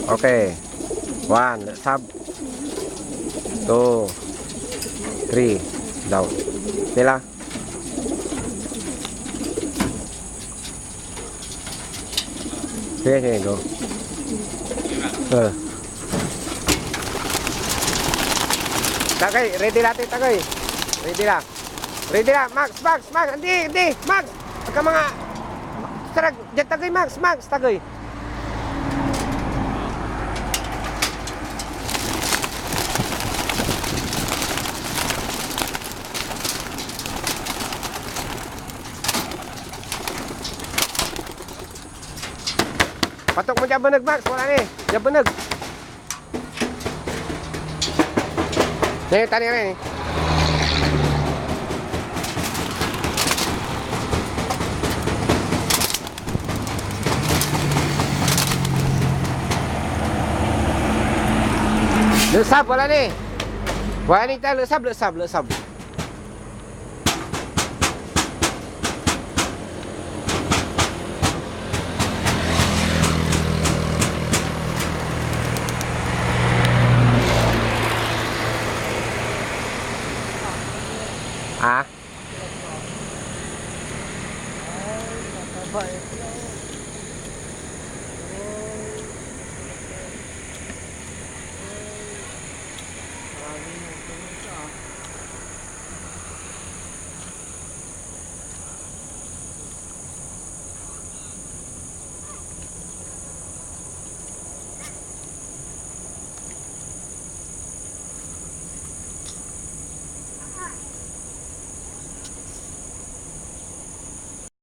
Okay. 1, sub. 2, 3, down. Nila. Sige, go. Tagay, ready natin, tagay. Ready na. Ready na, Max. Hindi, Max. Pagka mga... Sarag, dyan tagay, Max, tagay. Patok mo dyan banag, Max. Wala ni. Dyan banag. Ngayon, tani rin eh. Lesab, wala ni. Wala ni tayo, lesab. Ah?